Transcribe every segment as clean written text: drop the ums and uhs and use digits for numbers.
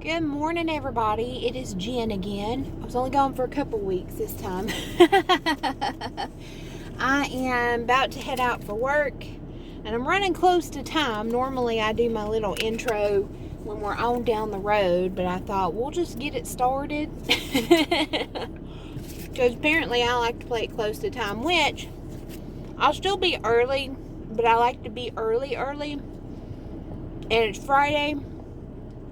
Good morning, everybody. It is Jen again. I was only gone for a couple weeks this time. I am about to head out for work, and I'm running close to time. Normally, I do my little intro when we're on down the road, but I thought we'll just get it started. Because apparently I like to play it close to time, which I'll still be early, but I like to be early. And it's Friday.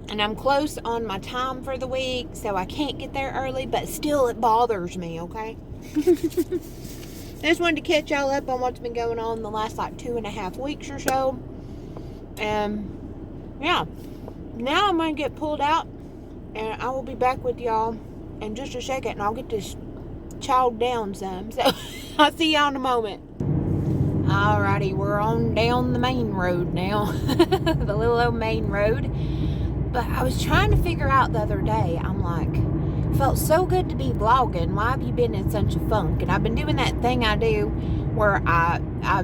And I'm close on my time for the week, so I can't get there early, but still it bothers me, okay? I just wanted to catch y'all up on what's been going on the last 2.5 weeks or so. Yeah. Now I'm going to get pulled out, and I will be back with y'all in just a second, and I'll get this chowed down some. So I'll see y'all in a moment. Alrighty, we're on down the main road now. The little old main road. But I was trying to figure out the other day, I'm like, felt so good to be vlogging. Why have you been in such a funk? And I've been doing that thing I do where I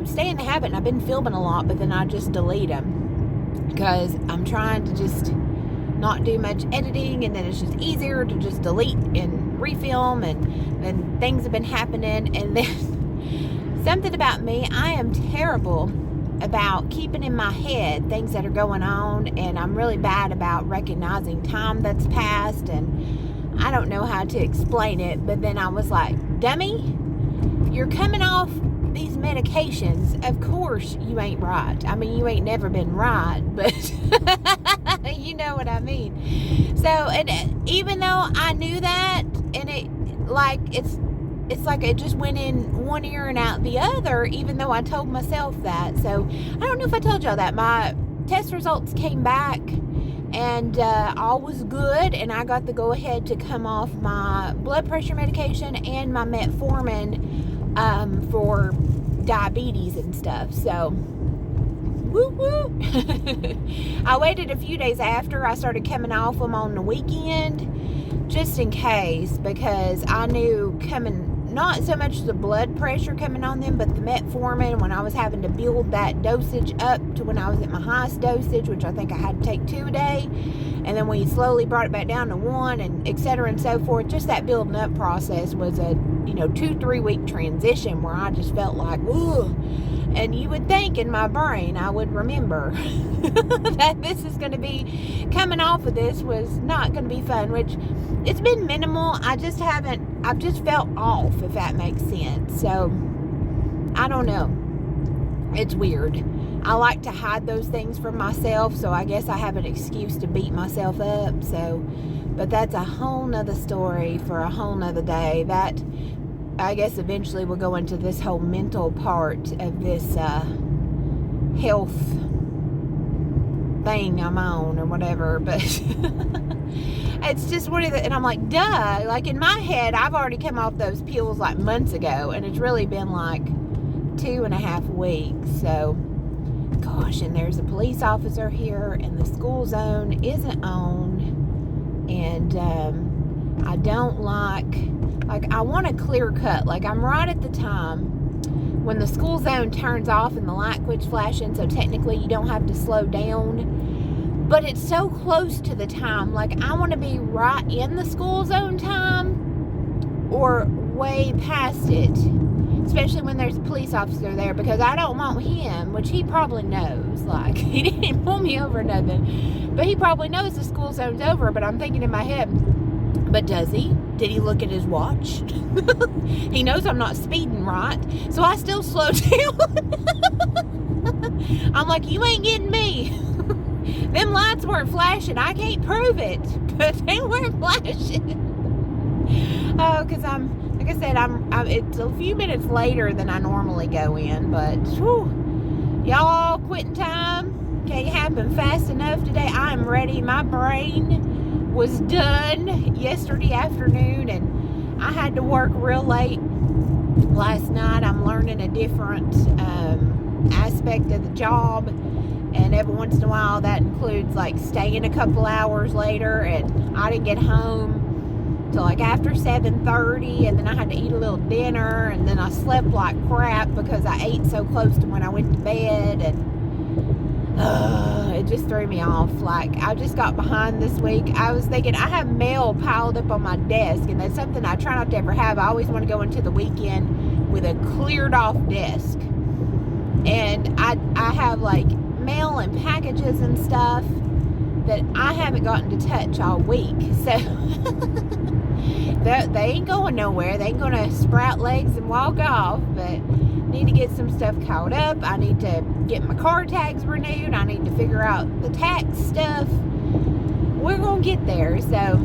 stay in the habit, and I've been filming a lot, but then I just delete them. Because I'm trying to just not do much editing, and then it's just easier to just delete and refilm, and then things have been happening. And then something about me, I am terrible about keeping in my head things that are going on, and I'm really bad about recognizing time that's passed, and I don't know how to explain it. But then I was like, dummy, you're coming off these medications, of course you ain't right. I mean, you ain't never been right, but you know what I mean. So, and even though I knew that, and it's like it just went in one ear and out the other, even though I told myself that. So I don't know if I told y'all that. My test results came back, and all was good, and I got the go-ahead to come off my blood pressure medication and my metformin for diabetes and stuff. So woo woo. I waited a few days after I started coming off them on the weekend, just in case, because I knew coming, not so much the blood pressure coming on them, but the metformin, when I was having to build that dosage up to when I was at my highest dosage, which I think I had to take 2 a day, and then we slowly brought it back down to 1, and et cetera and so forth. Just that building up process was a 2-3 week transition where I just felt like, ooh. And you would think in my brain I would remember that this is going to be, coming off of this was not going to be fun, which it's been minimal. I've just felt off, if that makes sense. So I don't know. It's weird. I like to hide those things from myself, so I guess I have an excuse to beat myself up. So, but that's a whole nother story for a whole nother day. That, I guess, eventually we'll go into this whole mental part of this health thing I'm on or whatever. But it's just one of the, and I'm like, duh. Like in my head, I've already come off those pills like months ago, and it's really been like 2.5 weeks. So, gosh, and there's a police officer here, and the school zone isn't on, and I don't like I want a clear cut. Like, I'm right at the time when the school zone turns off and the light quits flashing, so technically you don't have to slow down, but it's so close to the time. Like, I want to be right in the school zone time or way past it, especially when there's a police officer there, because I don't want him, which he probably knows, like, he didn't pull me over or nothing, but he probably knows the school zone's over. But I'm thinking in my head, but does he? Did he look at his watch? He knows I'm not speeding, right? So I still slow down. I'm like, you ain't getting me. Them lights weren't flashing. I can't prove it, but they weren't flashing. Oh, because like I said, it's a few minutes later than I normally go in, but whew, y'all, quitting time can't happen fast enough today. I am ready. My brain was done yesterday afternoon, and I had to work real late last night. I'm learning a different aspect of the job, and every once in a while that includes like staying a couple hours later, and I didn't get home till like after 7:30, and then I had to eat a little dinner, and then I slept like crap because I ate so close to when I went to bed. And It just threw me off. Like, I just got behind this week. I was thinking, I have mail piled up on my desk, and that's something I try not to ever have. I always want to go into the weekend with a cleared off desk. And I have like mail and packages and stuff that I haven't gotten to touch all week. So they ain't going nowhere. They ain't going to sprout legs and walk off, but need to get some stuff caught up. I need to get my car tags renewed. I need to figure out the tax stuff. We're going to get there. So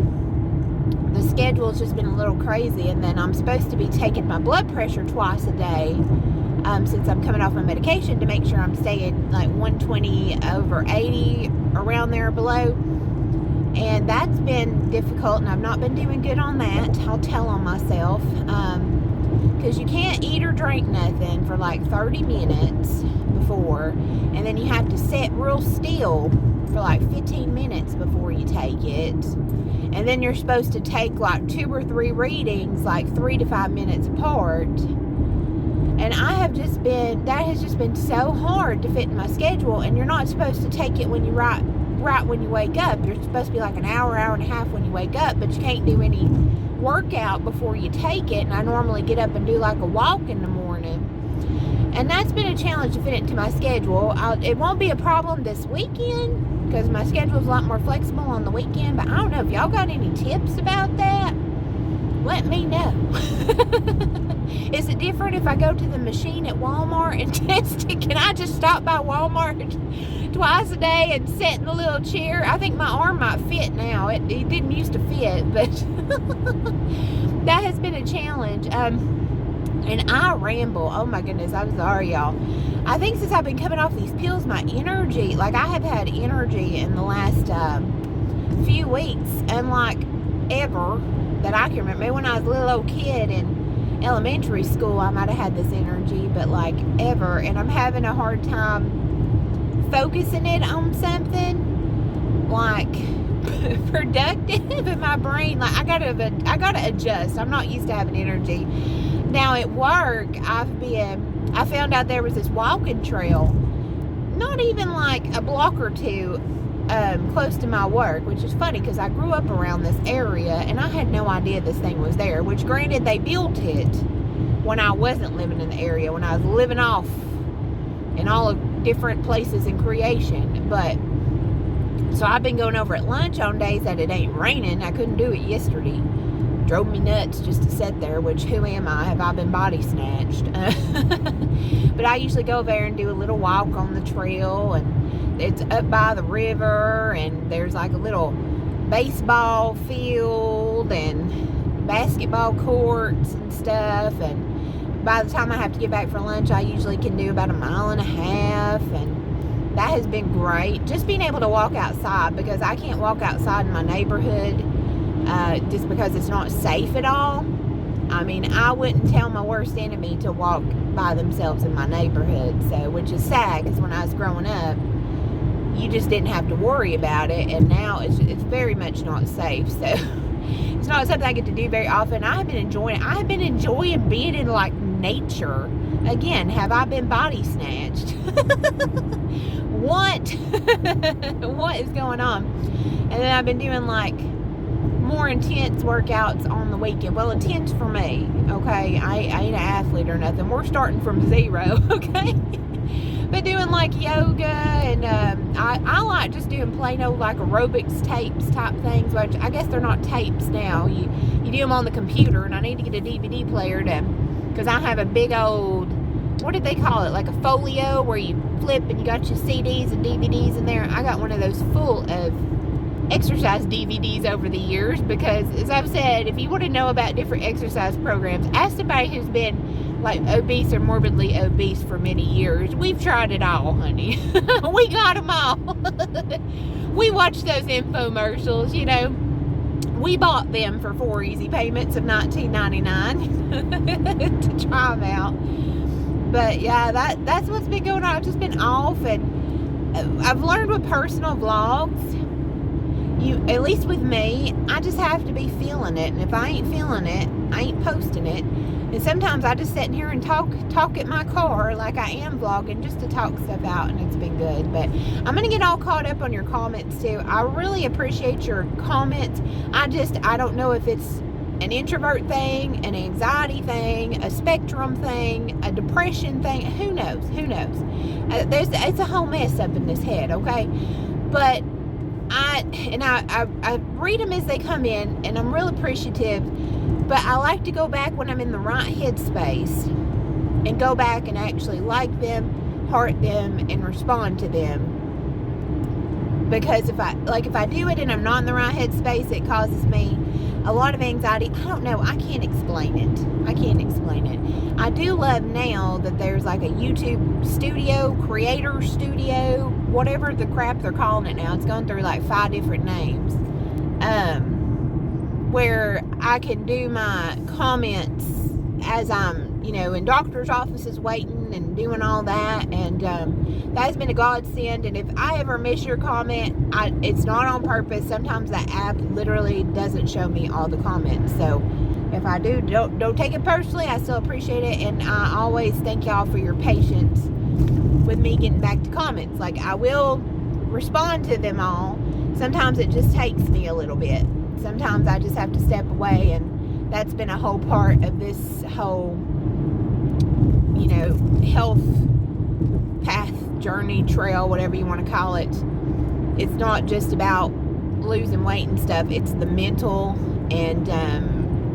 the schedule's just been a little crazy. And then I'm supposed to be taking my blood pressure twice a day since I'm coming off my medication to make sure I'm staying like 120/80, around there below. And that's been difficult, and I've not been doing good on that. I'll tell on myself. Because you can't eat or drink nothing for like 30 minutes before, and then you have to sit real still for like 15 minutes before you take it. And then you're supposed to take like 2 or 3 readings like 3 to 5 minutes apart. And that has just been so hard to fit in my schedule. And you're not supposed to take it when you right when you wake up. You're supposed to be like an hour and a half when you wake up, but you can't do any workout before you take it. And I normally get up and do like a walk in the morning, and that's been a challenge to fit it into my schedule. It won't be a problem this weekend because my schedule is a lot more flexible on the weekend, but I don't know if y'all got any tips about that. Let me know. Is it different if I go to the machine at Walmart and test it? Can I just stop by Walmart twice a day and sit in the little chair? I think my arm might fit now. It didn't used to fit, but that has been a challenge. And I ramble. Oh my goodness, I'm sorry, y'all. I think since I've been coming off these pills, my energy, like I have had energy in the last few weeks, unlike ever that I can remember. Maybe when I was a little old kid in elementary school, I might have had this energy, but like ever. And I'm having a hard time focusing it on something like productive in my brain. Like I gotta adjust. I'm not used to having energy. Now at work, I found out there was this walking trail, not even like a block or two close to my work, which is funny because I grew up around this area and I had no idea this thing was there, which granted they built it when I wasn't living in the area, when I was living off in all of different places in creation. But so I've been going over at lunch on days that it ain't raining. I couldn't do it yesterday. Drove me nuts just to sit there, which who am I? Have I been body snatched? But I usually go there and do a little walk on the trail, and it's up by the river, and there's like a little baseball field and basketball courts and stuff. And by the time I have to get back for lunch, I usually can do about 1.5 miles, and that has been great. Just being able to walk outside, because I can't walk outside in my neighborhood just because it's not safe at all. I mean, I wouldn't tell my worst enemy to walk by themselves in my neighborhood, so, which is sad, because when I was growing up, you just didn't have to worry about it, and now it's very much not safe. So it's not something I get to do very often. I have been enjoying it. I have been enjoying being in like nature. Again, have I been body snatched? What is going on? And then I've been doing like more intense workouts on the weekend. Well, intense for me, okay? I ain't an athlete or nothing. We're starting from zero, okay? But doing like yoga, and I like just doing plain old like aerobics tapes type things, which I guess they're not tapes now. You do them on the computer, and I need to get a DVD player because I have a big old, what did they call it, like a folio where you flip and you got your CDs and DVDs in there. I got one of those full of exercise DVDs over the years, because as I've said, if you want to know about different exercise programs, ask somebody who's been like obese or morbidly obese for many years. We've tried it all, honey. We got them all. We watched those infomercials, you know. We bought them for 4 easy payments of $19.99 to try them out. But yeah, that's what's been going on. I've just been off, and I've learned with personal vlogs, at least with me, I just have to be feeling it. And if I ain't feeling it, I ain't posting it. And sometimes I just sit in here and talk at my car like I am vlogging, just to talk stuff out, and it's been good. But I'm going to get all caught up on your comments too. I really appreciate your comments. I don't know if it's an introvert thing, an anxiety thing, a spectrum thing, a depression thing. Who knows? It's a whole mess up in this head, okay? But I read them as they come in, and I'm real appreciative. But I like to go back when I'm in the right headspace and go back and actually like them, heart them, and respond to them. Because if I do it and I'm not in the right headspace, it causes me a lot of anxiety. I don't know. I can't explain it. I do love now that there's like a YouTube studio, creator studio, whatever the crap they're calling it now. It's gone through like 5 different names. Where I can do my comments as I'm, in doctor's offices waiting and doing all that. And that's been a godsend. And if I ever miss your comment, it's not on purpose. Sometimes the app literally doesn't show me all the comments. So if I do, don't take it personally. I still appreciate it. And I always thank y'all for your patience with me getting back to comments. Like, I will respond to them all. Sometimes it just takes me a little bit. Sometimes I just have to step away, and that's been a whole part of this whole, health path, journey, trail, whatever you want to call it. It's not just about losing weight and stuff. It's the mental, and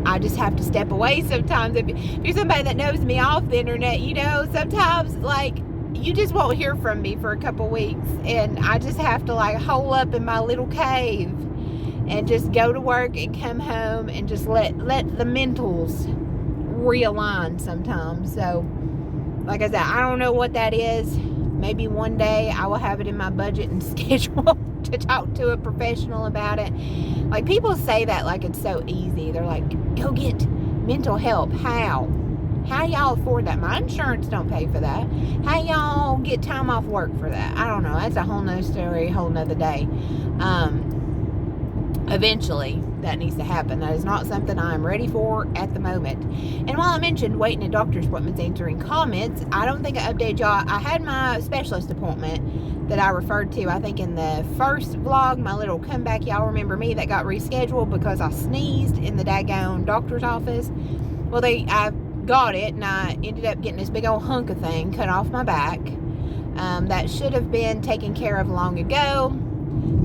I just have to step away sometimes. If you're somebody that knows me off the internet, sometimes, like, you just won't hear from me for a couple weeks, and I just have to, like, hole up in my little cave and just go to work and come home and just let the mentals realign sometimes. So, like I said, I don't know what that is. Maybe one day I will have it in my budget and schedule to talk to a professional about it. Like, people say that like it's so easy. They're like, go get mental help. How y'all afford that? My insurance don't pay for that. How y'all get time off work for that? I don't know. That's a whole nother story, a whole nother day. Eventually, that needs to happen. That is not something I'm ready for at the moment. And while I mentioned waiting at doctor's appointments, answering comments, I don't think I updated y'all. I had my specialist appointment that I referred to, I think, in the first vlog, my little comeback. Y'all remember me? That got rescheduled because I sneezed in the daggone doctor's office. Well, I got it, and I ended up getting this big old hunk of thing cut off my back. That should have been taken care of long ago.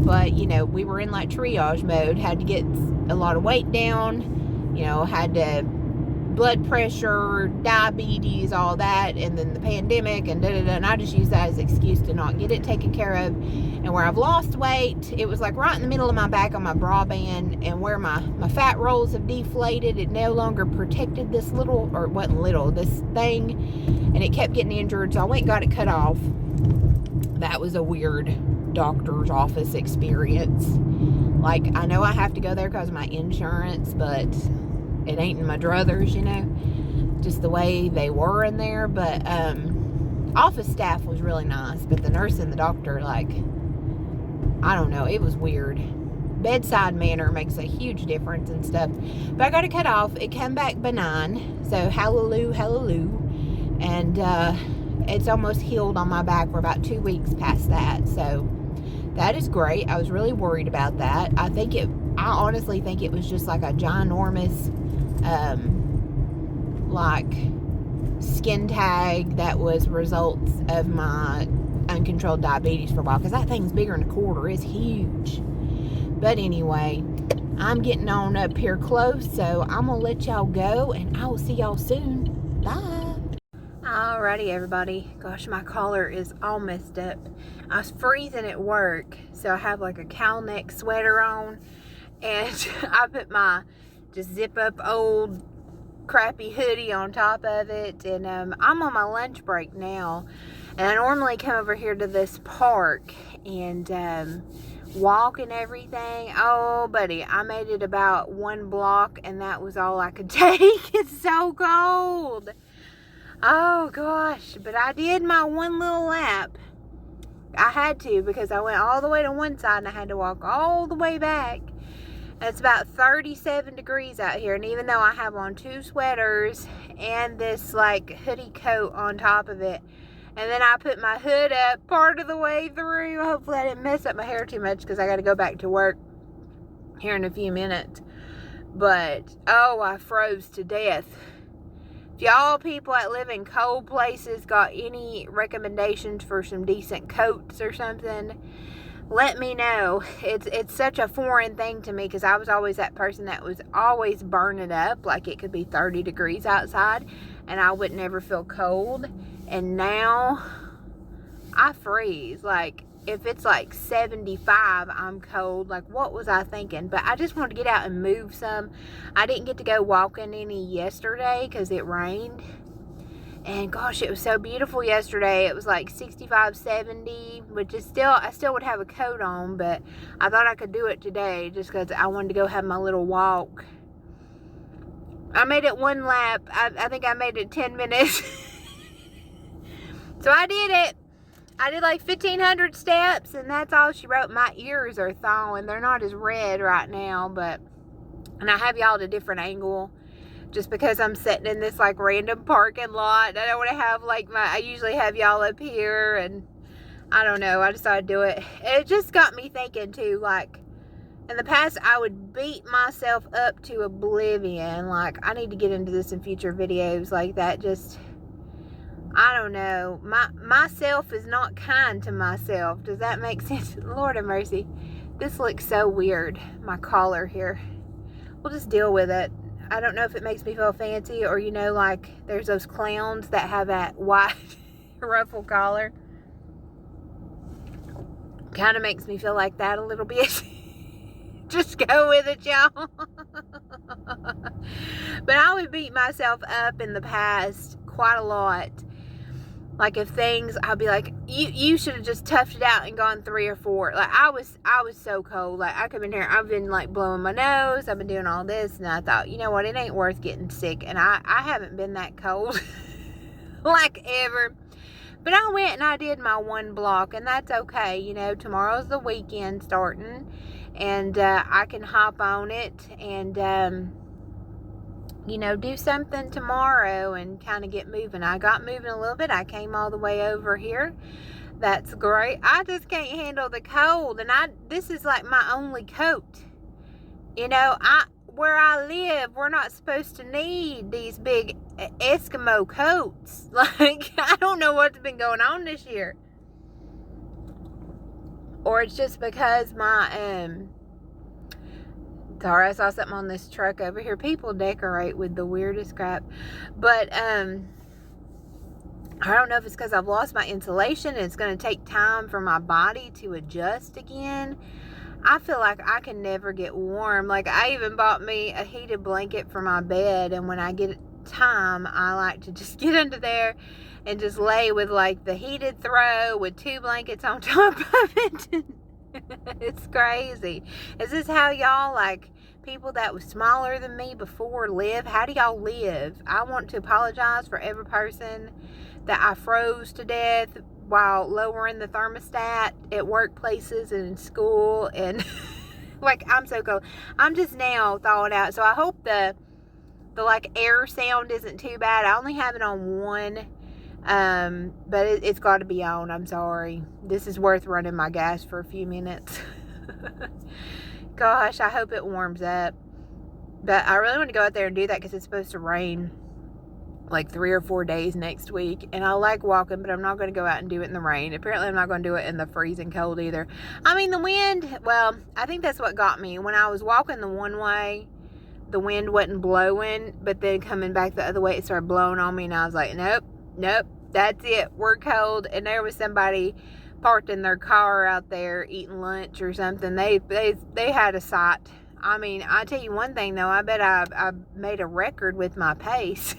But, we were in like triage mode, had to get a lot of weight down, had to blood pressure, diabetes, all that, and then the pandemic, and and I just used that as an excuse to not get it taken care of. And where I've lost weight, it was like right in the middle of my back on my bra band, and where my fat rolls have deflated, it no longer protected this this thing, and it kept getting injured, so I went and got it cut off. That was a weird doctor's office experience. Like, I know I have to go there because of my insurance, but it ain't in my druthers, just the way they were in there. But office staff was really nice, but the nurse and the doctor, like, I don't know, it was weird. Bedside manner makes a huge difference and stuff. But I got it cut off. It came back benign, so hallelujah. And it's almost healed on my back. We're about 2 weeks past that, so that is great. I was really worried about that. I honestly think it was just like a ginormous like skin tag that was results of my uncontrolled diabetes for a while, because that thing's bigger than a quarter. It's huge. But anyway, I'm getting on up here close, so I'm gonna let y'all go, and I will see y'all soon. Bye. Alrighty, everybody. Gosh, my collar is all messed up. I was freezing at work, so I have like a cow neck sweater on, and I put my just zip up old crappy hoodie on top of it, and I'm on my lunch break now, and I normally come over here to this park and walk and everything. Oh, buddy, I made it about 1 block, and that was all I could take. It's so cold. Oh gosh, but I did my one little lap, I had to, because I went all the way to one side and I had to walk all the way back. And it's about 37 degrees out here. And even though I have on 2 sweaters and this like hoodie coat on top of it, and then I put my hood up part of the way through. Hopefully I didn't mess up my hair too much, because I got to go back to work here in a few minutes. But, oh, I froze to death. If y'all people that live in cold places got any recommendations for some decent coats or something, let me know. It's such a foreign thing to me, because I was always that person that was always burning up. Like, it could be 30 degrees outside and I would never feel cold. And now I freeze. Like, if it's like 75, I'm cold. Like, what was I thinking? But I just wanted to get out and move some. I didn't get to go walking any yesterday because it rained. And gosh, it was so beautiful yesterday. It was like 65, 70, which is still, I still would have a coat on, but I thought I could do it today just because I wanted to go have my little walk. I made it 1 lap. I think I made it 10 minutes. So I did it. I did like 1,500 steps, and that's all she wrote. My ears are thawing. They're not as red right now, but, and I have y'all at a different angle just because I'm sitting in this like random parking lot. I don't want to have like I usually have y'all up here, and I don't know. I just thought I'd do it. It just got me thinking too, like, in the past, I would beat myself up to oblivion. Like, I need to get into this in future videos like that. Just, I don't know. Myself is not kind to myself. Does that make sense? Lord have mercy. This looks so weird. My collar here. We'll just deal with it. I don't know if it makes me feel fancy, or, you know, like there's those clowns that have that white ruffle collar. Kind of makes me feel like that a little bit. Just go with it, y'all. But I would beat myself up in the past quite a lot. Like, if things, I'd be like, you should have just toughed it out and gone 3 or 4. Like, I was so cold. Like, I come in here, I've been like blowing my nose, I've been doing all this, and I thought, you know what, it ain't worth getting sick. And I haven't been that cold like ever. But I went and I did my 1 block, and that's okay. You know, tomorrow's the weekend starting, and I can hop on it and you know, do something tomorrow and kind of get moving. I got moving a little bit. I came all the way over here. That's great. I just can't handle the cold, and this is like my only coat. You know, where I live, we're not supposed to need these big Eskimo coats. Like, I don't know what's been going on this year. Or it's just because my sorry, I saw something on this truck over here. People decorate with the weirdest crap. But, I don't know if it's because I've lost my insulation and it's going to take time for my body to adjust again. I feel like I can never get warm. Like, I even bought me a heated blanket for my bed. And when I get time, I like to just get under there and just lay with, like, the heated throw with 2 blankets on top of it. It's crazy. Is this how y'all, like, people that was smaller than me before live? How do y'all live? I want to apologize for every person that I froze to death while lowering the thermostat at workplaces and in school, and like, I'm so cold. I'm just now thawing out, so I hope the like air sound isn't too bad. I only have it on 1. But it's got to be on. I'm sorry. This is worth running my gas for a few minutes. Gosh, I hope it warms up. But I really want to go out there and do that because it's supposed to rain like 3 or 4 days next week. And I like walking, but I'm not going to go out and do it in the rain. Apparently, I'm not going to do it in the freezing cold either. I mean, the wind, well, I think that's what got me. When I was walking the one way, the wind wasn't blowing, but then coming back the other way, it started blowing on me, and I was like, nope, that's it, we're cold. And there was somebody parked in their car out there eating lunch or something. They had a sight. I mean, I tell you one thing though, I bet I made a record with my pace.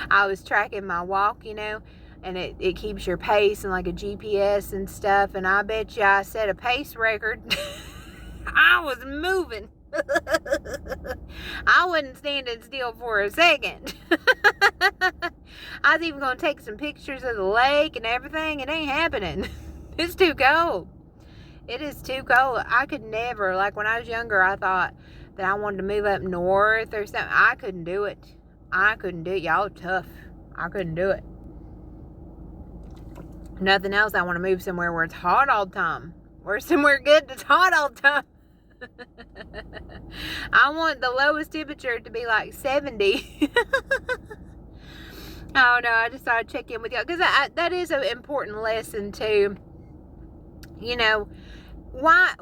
I was tracking my walk, you know, and it keeps your pace and like a GPS and stuff, and I bet you I set a pace record. I was moving. I wasn't standing still for a second. I was even going to take some pictures of the lake and everything. It ain't happening. It's too cold. It is too cold. I could never, like when I was younger, I thought that I wanted to move up north or something. I couldn't do it. I couldn't do it. Y'all are tough. I couldn't do it. Nothing else. I want to move somewhere where it's hot all the time. Where somewhere good that's hot all the time. I want the lowest temperature to be like 70. Oh no, I just thought I'd check in with y'all because that is an important lesson too. You know, what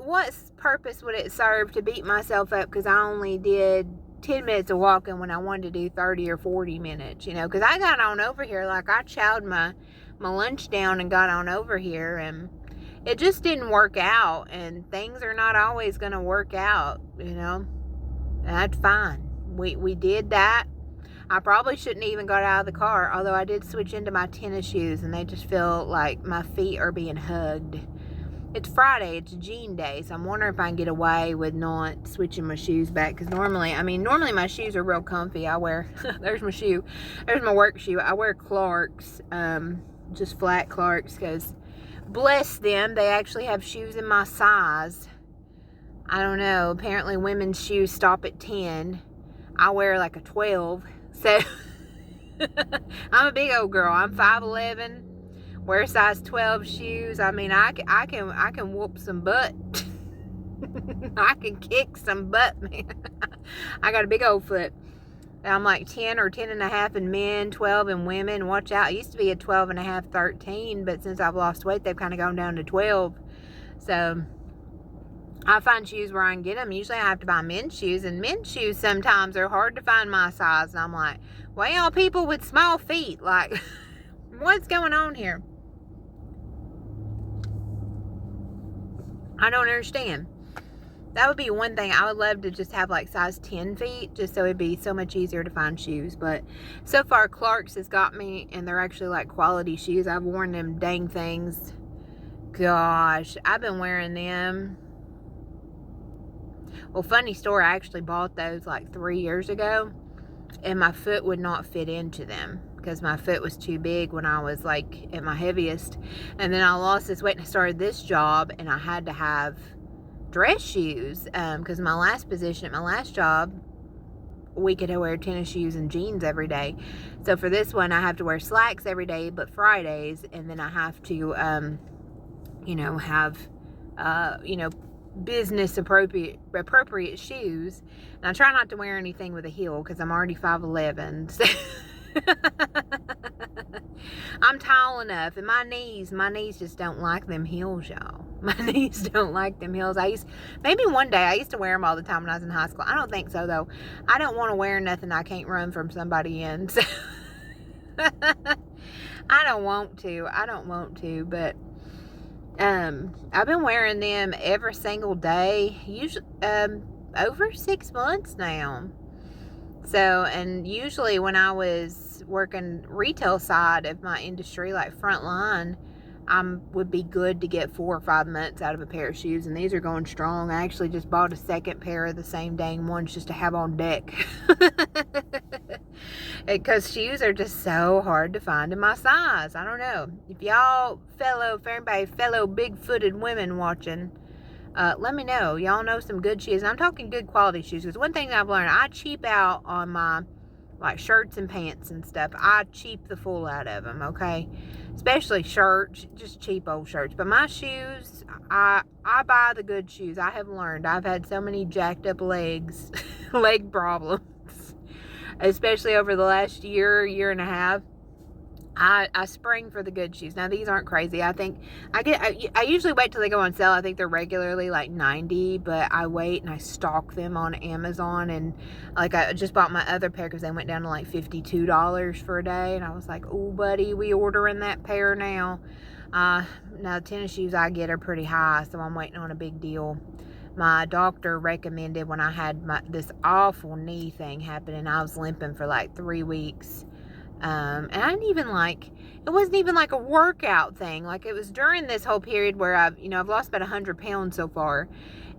purpose would it serve to beat myself up because I only did 10 minutes of walking when I wanted to do 30 or 40 minutes, you know, because I got on over here, like I chowed my lunch down and got on over here, and it just didn't work out, and things are not always going to work out, you know, and that's fine. We did that. I probably shouldn't even got out of the car, although I did switch into my tennis shoes, and they just feel like my feet are being hugged. It's Friday, it's jean day, so I'm wondering if I can get away with not switching my shoes back, because normally my shoes are real comfy. I wear, there's my shoe, there's my work shoe. I wear Clarks, just flat Clarks, because bless them, they actually have shoes in my size. I don't know, apparently women's shoes stop at 10. I wear like a 12, so I'm a big old girl. I'm 5'11", wear size 12 shoes. I mean, I can whoop some butt. I can kick some butt, man. I got a big old foot. I'm like 10 or 10 and a half in men, 12 in women. Watch out. I used to be a 12 and a half, 13, but since I've lost weight, they've kind of gone down to 12. So I find shoes where I can get them. Usually I have to buy men's shoes, and men's shoes sometimes are hard to find my size. And I'm like, well, people with small feet, like, what's going on here? I don't understand. That would be one thing. I would love to just have like size 10 feet, just so it'd be so much easier to find shoes. But so far, Clark's has got me, and they're actually like quality shoes. I've worn them dang things. Gosh, I've been wearing them. Well, funny story, I actually bought those like 3 years ago, and my foot would not fit into them because my foot was too big when I was like at my heaviest. And then I lost this weight and I started this job, and I had to have dress shoes because my last position at my last job, we could wear tennis shoes and jeans every day. So for this one, I have to wear slacks every day but Fridays, and then I have to you know, have you know, business appropriate shoes. And I try not to wear anything with a heel because I'm already 5'11", so I'm tall enough, and my knees just don't like them heels, y'all. My knees don't like them heels. Maybe one day, I used to wear them all the time when I was in high school. I don't think so, though. I don't want to wear nothing I can't run from somebody in, so I don't want to, but I've been wearing them every single day, usually over 6 months now. So, and usually when I was working retail side of my industry, like front line, would be good to get 4 or 5 months out of a pair of shoes, and these are going strong. I actually just bought a second pair of the same dang ones just to have on deck. Because shoes are just so hard to find in my size. I don't know. If y'all fellow big-footed women watching, let me know. Y'all know some good shoes. And I'm talking good quality shoes, because one thing I've learned, I cheap out on my like shirts and pants and stuff. I cheap the fool out of them, okay? Especially shirts, just cheap old shirts. But my shoes, I buy the good shoes. I have learned. I've had so many jacked up legs, leg problems, especially over the last year and a half. I spring for the good shoes. Now, these aren't crazy. I think I usually wait till they go on sale. I think they're regularly like $90, but I wait and I stalk them on Amazon. And like, I just bought my other pair because they went down to like $52 for a day. And I was like, oh, buddy, we ordering that pair now. Now, the tennis shoes I get are pretty high, so I'm waiting on a big deal. My doctor recommended, when I had this awful knee thing happen, and I was limping for like 3 weeks. And I didn't even it wasn't even like a workout thing. Like, it was during this whole period where I've lost about 100 pounds so far.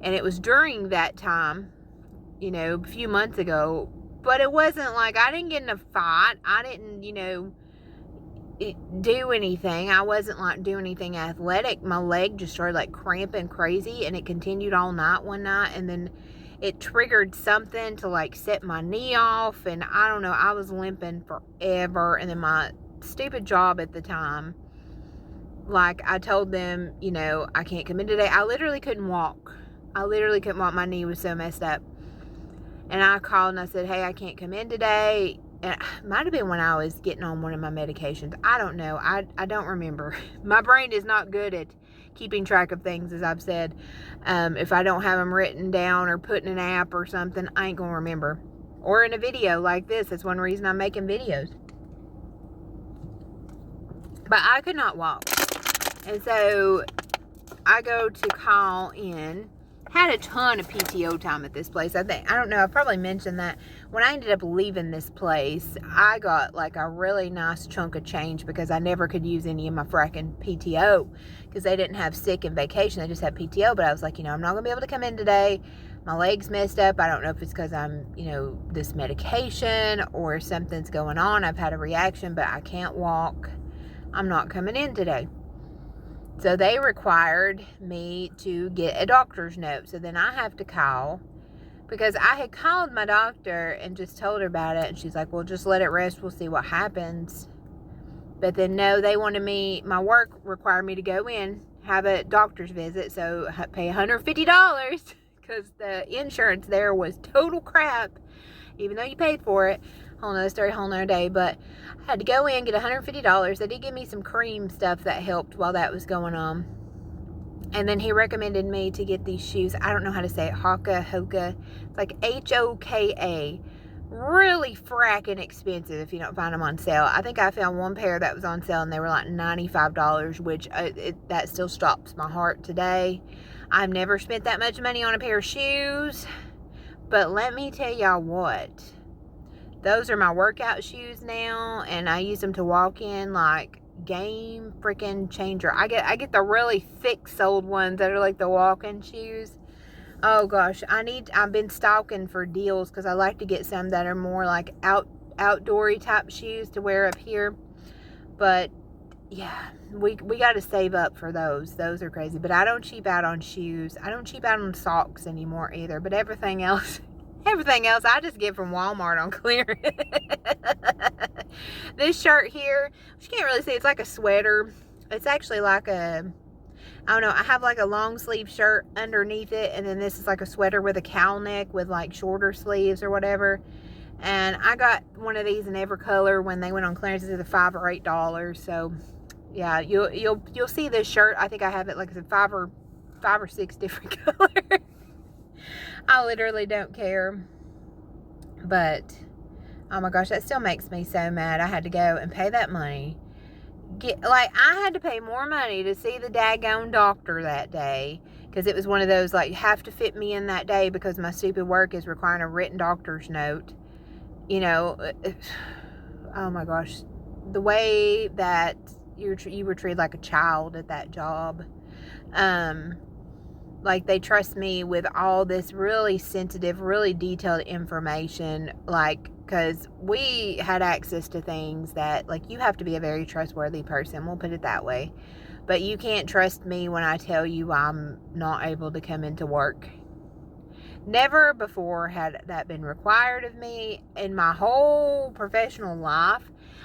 And it was during that time, a few months ago. But it wasn't like, I didn't get in a fight. I didn't, do anything. I wasn't like doing anything athletic. My leg just started like cramping crazy, and it continued all night one night, and then it triggered something to like set my knee off, and I don't know, I was limping forever. And then my stupid job at the time, like I told them, you know, I can't come in today. I literally couldn't walk. My knee was so messed up. And I called and I said, hey, I can't come in today. And it might have been when I was getting on one of my medications. I don't know. I don't remember. My brain is not good at keeping track of things, as I've said. If I don't have them written down or put in an app or something, I ain't going to remember. Or in a video like this. That's one reason I'm making videos. But I could not walk. And so I go to call in. Had a ton of PTO time at this place. I don't know, I probably mentioned that. When I ended up leaving this place, I got like a really nice chunk of change because I never could use any of my fracking PTO because they didn't have sick and vacation. They just had PTO. But I was like, you know, I'm not going to be able to come in today. My leg's messed up. I don't know if it's because I'm, you know, this medication or something's going on. I've had a reaction, but I can't walk. I'm not coming in today. So they required me to get a doctor's note. So then I have to call, because I had called my doctor and just told her about it. And she's like, well, just let it rest. We'll see what happens. But then no, they wanted me, my work required me to go in, have a doctor's visit. So I pay $150 because the insurance there was total crap, even though you paid for it. Whole nother story, whole nother day. But I had to go in, get $150. They did give me some cream stuff that helped while that was going on. And then he recommended me to get these shoes. I don't know how to say it. Hoka. It's like Hoka. Really fracking expensive if you don't find them on sale. I think I found one pair that was on sale and they were like $95, which that still stops my heart today. I've never spent that much money on a pair of shoes. But let me tell y'all what. Those are my workout shoes now, and I use them to walk in like game freaking changer. I get the really thick soled ones that are like the walking shoes. Oh gosh, I've been stalking for deals because I like to get some that are more like outdoory type shoes to wear up here. But yeah, we got to save up for those. Those are crazy. But I don't cheap out on shoes. I don't cheap out on socks anymore either. But everything else I just get from Walmart on clearance. This shirt here, you can't really see, it's like a sweater. It's actually like I don't know, I have like a long sleeve shirt underneath it, and then this is like a sweater with a cowl neck with like shorter sleeves or whatever. And I got one of these in every color when they went on clearance. It's either $5 or $8. So yeah, you'll see this shirt. I think I have it like five or six different colors. I literally don't care. But oh my gosh, that still makes me so mad. I had to go and pay that money. I had to pay more money to see the daggone doctor that day, because it was one of those like, you have to fit me in that day because my stupid work is requiring a written doctor's note. You know, oh my gosh, the way that you were treated like a child at that job. Like, they trust me with all this really sensitive, really detailed information, like, because we had access to things that, like, you have to be a very trustworthy person, we'll put it that way. But you can't trust me when I tell you I'm not able to come into work. Never before had that been required of me in my whole professional life.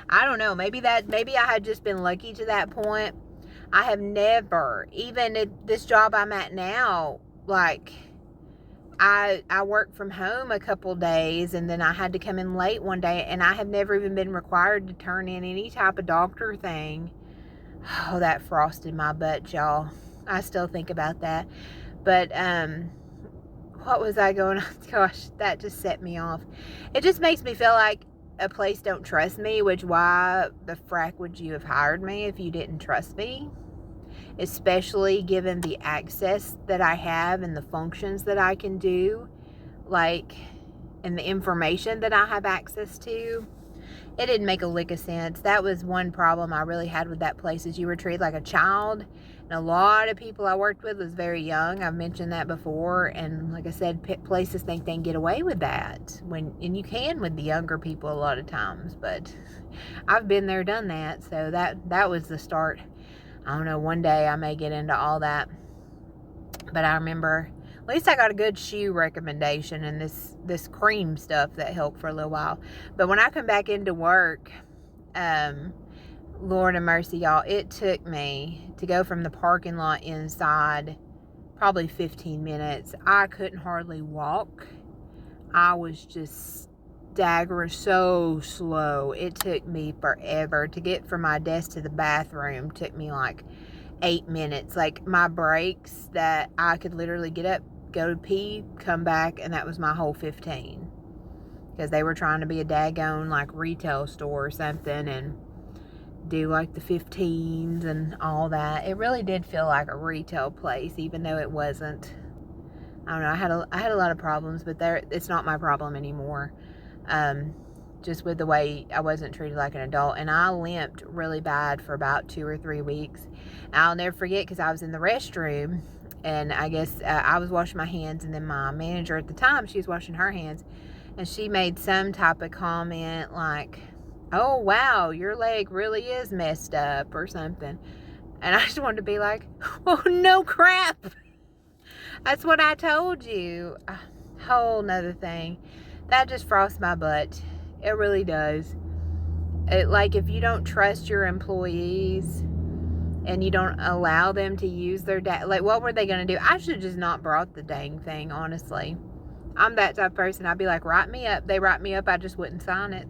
I don't know, maybe I had just been lucky to that point. I have never, even at this job I'm at now, like, I work from home a couple days, and then I had to come in late one day, and I have never even been required to turn in any type of doctor thing. Oh, that frosted my butt, y'all. I still think about that. But, what was I going on? Gosh, that just set me off. It just makes me feel like a place don't trust me, which why the frack would you have hired me if you didn't trust me? Especially given the access that I have and the functions that I can do, like, and the information that I have access to. It didn't make a lick of sense. That was one problem I really had with that place, is you were treated like a child, And a lot of people I worked with was very young. I've mentioned that before. And like I said, places think they can get away with that. And you can with the younger people a lot of times. But I've been there, done that. So that was the start. I don't know, one day I may get into all that. But I remember, at least I got a good shoe recommendation and this cream stuff that helped for a little while. But when I come back into work, Lord have mercy, y'all, it took me to go from the parking lot inside probably 15 minutes. I couldn't hardly walk. I was just staggering so slow. It took me forever to get from my desk to the bathroom. Took me like 8 minutes. Like my breaks that I could literally get up, go to pee, come back, and that was my whole 15. Because they were trying to be a daggone like retail store or something and do like the 15s and all that. It really did feel like a retail place, even though it wasn't. I don't know. I had a lot of problems, but it's not my problem anymore. Just with the way I wasn't treated like an adult, and I limped really bad for about 2 or 3 weeks. I'll never forget, because I was in the restroom, and I guess I was washing my hands, and then my manager at the time, she was washing her hands, and she made some type of comment like, "Oh wow, your leg really is messed up," or something. And I just wanted to be like, "Oh no, crap, that's what I told you." A whole nother thing that just frosts my butt. It really does. Like, if you don't trust your employees and you don't allow them to use their like, what were they going to do? I should have just not brought the dang thing, honestly. I'm that type of person. I'd be like, write me up. They write me up, I just wouldn't sign it.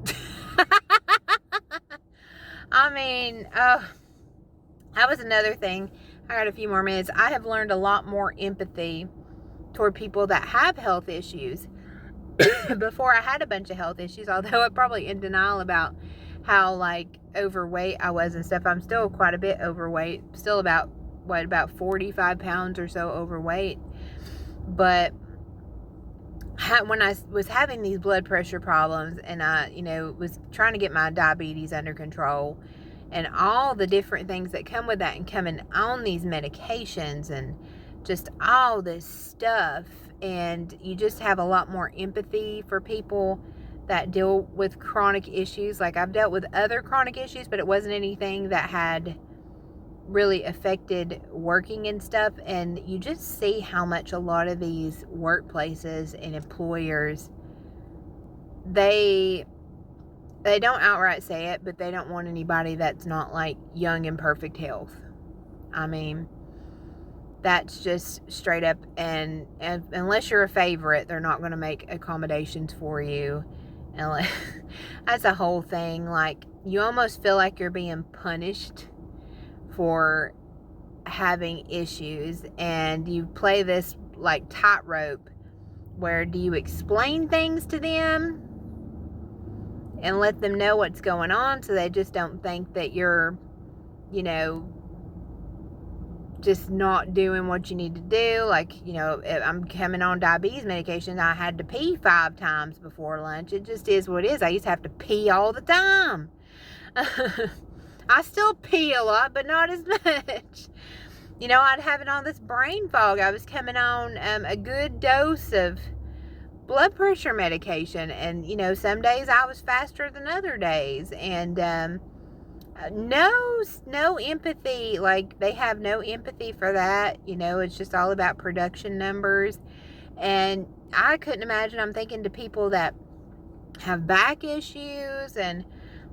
I mean, that was another thing. I got a few more minutes. I have learned a lot more empathy toward people that have health issues. Before, I had a bunch of health issues, although I'm probably in denial about how like overweight I was and stuff. I'm still quite a bit overweight, still about 45 pounds or so overweight. But when I was having these blood pressure problems, and I was trying to get my diabetes under control, and all the different things that come with that, and coming on these medications and just all this stuff, and you just have a lot more empathy for people that deal with chronic issues. Like, I've dealt with other chronic issues, but it wasn't anything that had really affected working and stuff. And you just see how much a lot of these workplaces and employers, they don't outright say it, but they don't want anybody that's not like young and perfect health. I mean, that's just straight up, and unless you're a favorite, they're not going to make accommodations for you. And like, that's a whole thing. Like, you almost feel like you're being punished for having issues, and you play this like tightrope where, do you explain things to them and let them know what's going on so they just don't think that you're just not doing what you need to do? Like, if I'm coming on diabetes medication, I had to pee 5 times before lunch. It just is what it is. I used to have to pee all the time. I still pee a lot, but not as much. I'd have it on this brain fog. I was coming on a good dose of blood pressure medication, and some days I was faster than other days, and no empathy. Like, they have no empathy for that. It's just all about production numbers. And I couldn't imagine. I'm thinking to people that have back issues and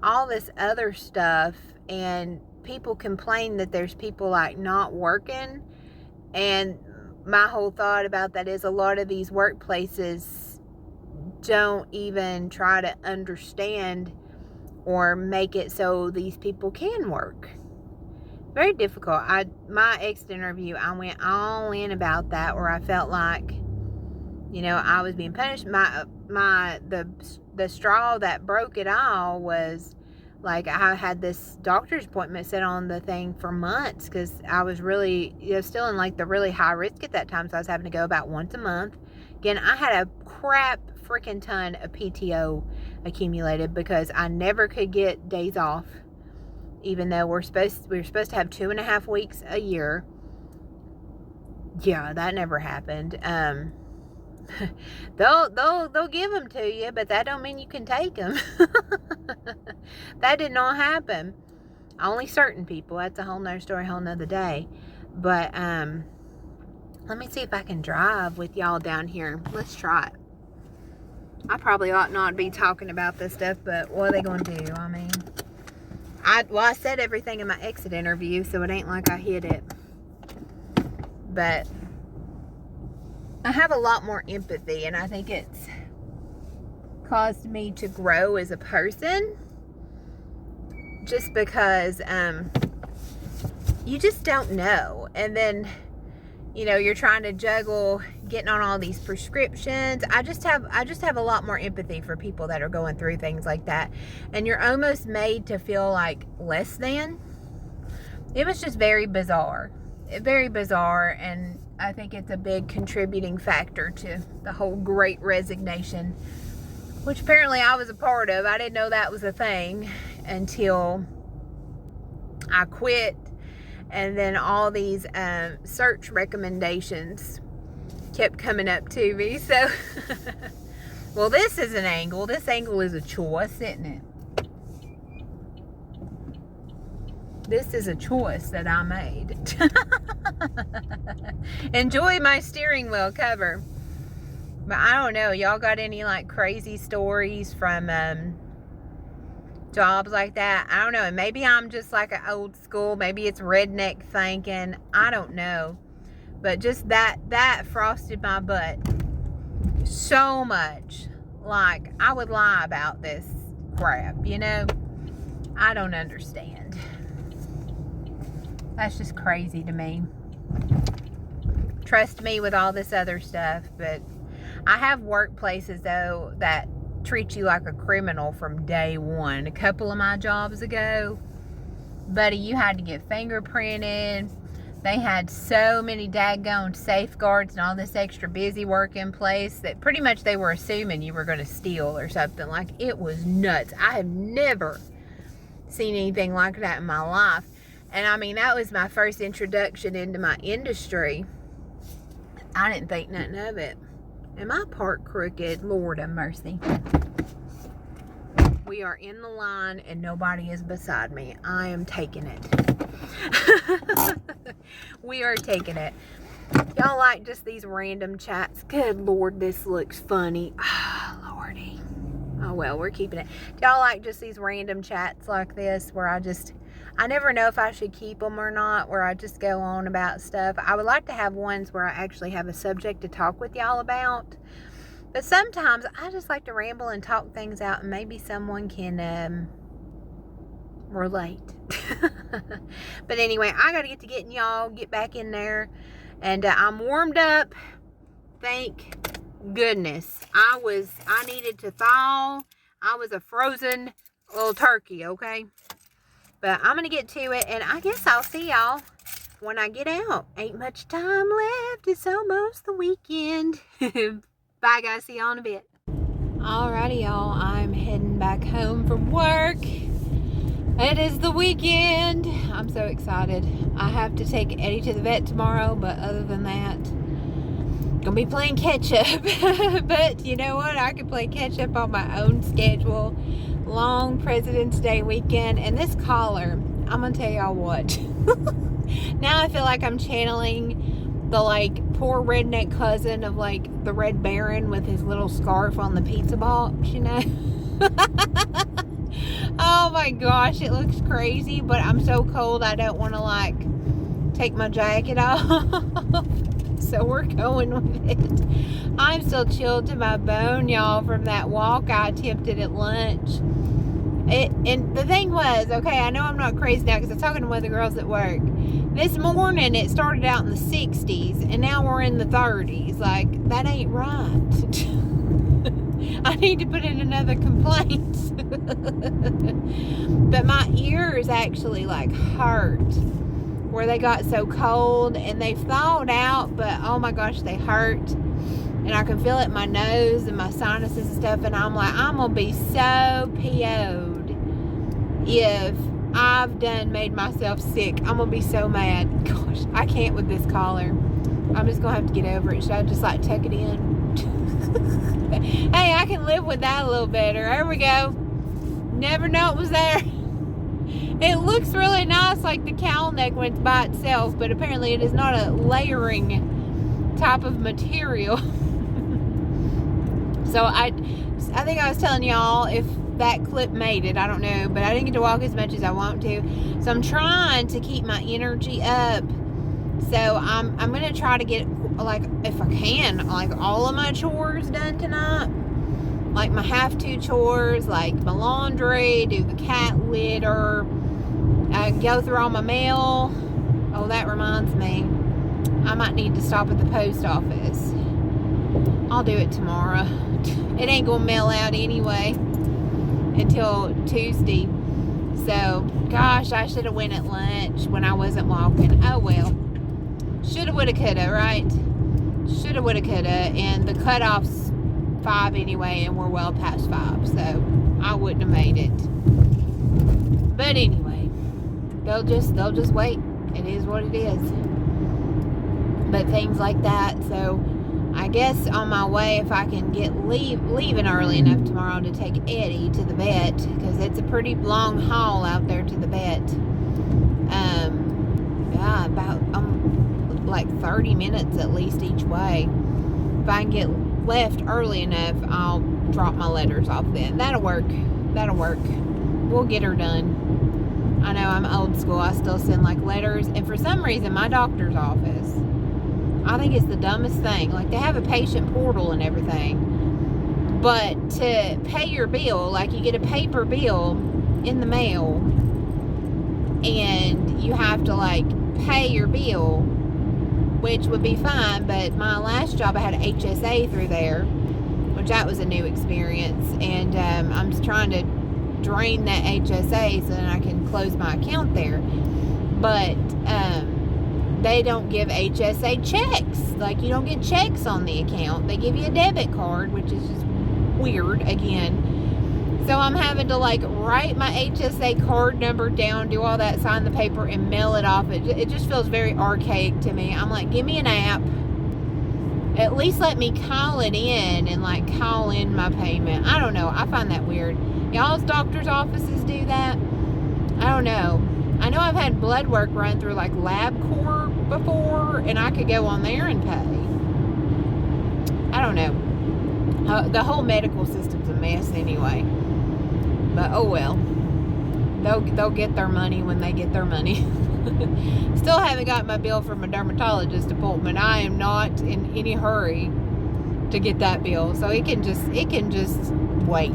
all this other stuff, and people complain that there's people like not working. And my whole thought about that is, a lot of these workplaces don't even try to understand or make it so these people can work. Very difficult. My ex interview, I went all in about that, where I felt like, I was being punished. The straw that broke it all was, like, I had this doctor's appointment set on the thing for months, because I was really, still in like the really high risk at that time. So I was having to go about once a month. Again, I had a crap freaking ton of PTO accumulated, because I never could get days off, even though we were supposed to have 2.5 weeks a year. Yeah, that never happened. They'll give them to you, but that don't mean you can take them. That did not happen. Only certain people. That's a whole nother story, a whole nother day. But let me see if I can drive with y'all down here. Let's try it. I probably ought not be talking about this stuff, but what are they going to do? I mean, I said everything in my exit interview, so it ain't like I hid it. But I have a lot more empathy, and I think it's caused me to grow as a person. Just because you just don't know. And then, you know, you're trying to juggle getting on all these prescriptions. I just have a lot more empathy for people that are going through things like that. And you're almost made to feel like less than. It was just very bizarre. Very bizarre, and I think it's a big contributing factor to the whole Great Resignation, which apparently I was a part of. I didn't know that was a thing until I quit, and then all these search recommendations kept coming up to me. So, well, this is an angle. This angle is a choice, isn't it? This is a choice that I made. Enjoy my steering wheel cover. But I don't know. Y'all got any like crazy stories from jobs like that? I don't know. And maybe I'm just like an old school. Maybe it's redneck thinking. I don't know. But just that frosted my butt so much. Like, I would lie about this crap, you know? I don't understand. That's just crazy to me. Trust me with all this other stuff, but I have workplaces, though, that treat you like a criminal from day one. A couple of my jobs ago, buddy, you had to get fingerprinted. They had so many daggone safeguards and all this extra busy work in place that pretty much they were assuming you were going to steal or something. Like, it was nuts. I have never seen anything like that in my life. And I mean, that was my first introduction into my industry. I didn't think nothing of it. Am I parked crooked? Lord have mercy. We are in the line and nobody is beside me. I am taking it. We are taking it. Y'all like just these random chats? Good Lord, this looks funny. Oh, Lordy. Oh, well, we're keeping it. Y'all like just these random chats like this where I never know if I should keep them or not, where I just go on about stuff. I would like to have ones where I actually have a subject to talk with y'all about. But sometimes I just like to ramble and talk things out, and maybe someone can relate. But anyway, I got to getting y'all, get back in there. And I'm warmed up. Thank goodness. I needed to thaw. I was a frozen little turkey, okay? But I'm going to get to it, and I guess I'll see y'all when I get out. Ain't much time left. It's almost the weekend. Bye, guys. See y'all in a bit. Alrighty, y'all. I'm heading back home from work. It is the weekend. I'm so excited. I have to take Eddie to the vet tomorrow, but other than that, gonna be playing catch up. But you know what? I can play catch up on my own schedule. Long President's Day weekend, and this collar, I'm gonna tell y'all what. Now I feel like I'm channeling the like poor redneck cousin of like the Red Baron with his little scarf on the pizza box, you know. Oh my gosh, it looks crazy, but I'm so cold I don't want to like take my jacket off. So we're going with it. I'm still chilled to my bone, y'all, from that walk I attempted at lunch. And the thing was, okay, I know I'm not crazy now because I was talking to one of the girls at work. This morning it started out in the 60s and now we're in the 30s. Like, that ain't right. I need to put in another complaint. But my ears actually like hurt where they got so cold, and they've thawed out, but oh my gosh, they hurt. And I can feel it in my nose and my sinuses and stuff, and I'm like, I'm gonna be so PO'd if I've made myself sick. I'm gonna be so mad. Gosh, I can't with this collar. I'm just going to have to get over it. Should I just like tuck it in? Hey, I can live with that a little better. There we go. Never know it was there. It looks really nice like the cowl neck when it's by itself, but apparently it is not a layering type of material. So I think I was telling y'all, if that clip made it, I don't know, but I didn't get to walk as much as I want to. So I'm trying to keep my energy up. So I'm going to try to get, like, if I can, like, all of my chores done tonight. Like my have-to chores, like my laundry, do the cat litter, go through all my mail. Oh, that reminds me. I might need to stop at the post office. I'll do it tomorrow. It ain't going to mail out anyway until Tuesday. So, gosh, I should have went at lunch when I wasn't walking. Oh, well. Shoulda, woulda, coulda, right? Shoulda, woulda, coulda. And the cutoff's 5 anyway, and we're well past 5. So, I wouldn't have made it. But anyway, they'll just wait. It is what it is. But things like that. So, I guess on my way, if I can get leaving early enough tomorrow to take Eddie to the vet, because it's a pretty long haul out there to the vet. Yeah, about like 30 minutes at least each way. If I can get left early enough, I'll drop my letters off then. That'll work. We'll get her done. I know I'm old school. I still send like letters, and for some reason, my doctor's office, I think it's the dumbest thing. Like, they have a patient portal and everything, but to pay your bill, like, you get a paper bill in the mail, and you have to, like, pay your bill, which would be fine, but my last job, I had HSA through there, which that was a new experience, and I'm just trying to drain that HSA so that I can close my account there, but, they don't give HSA checks. Like, you don't get checks on the account. They give you a debit card, which is just weird again. So I'm having to, like, write my HSA card number down, do all that, sign the paper, and mail it off. It just feels very archaic to me. I'm like, give me an app. At least let me call it in and, like, call in my payment. I don't know. I find that weird. Y'all's doctor's offices do that? I don't know. I know I've had blood work run through like LabCorp before, and I could go on there and pay. I don't know. The whole medical system's a mess anyway. But oh well. They'll get their money when they get their money. Still haven't got my bill from a dermatologist appointment. I am not in any hurry to get that bill, so it can just wait.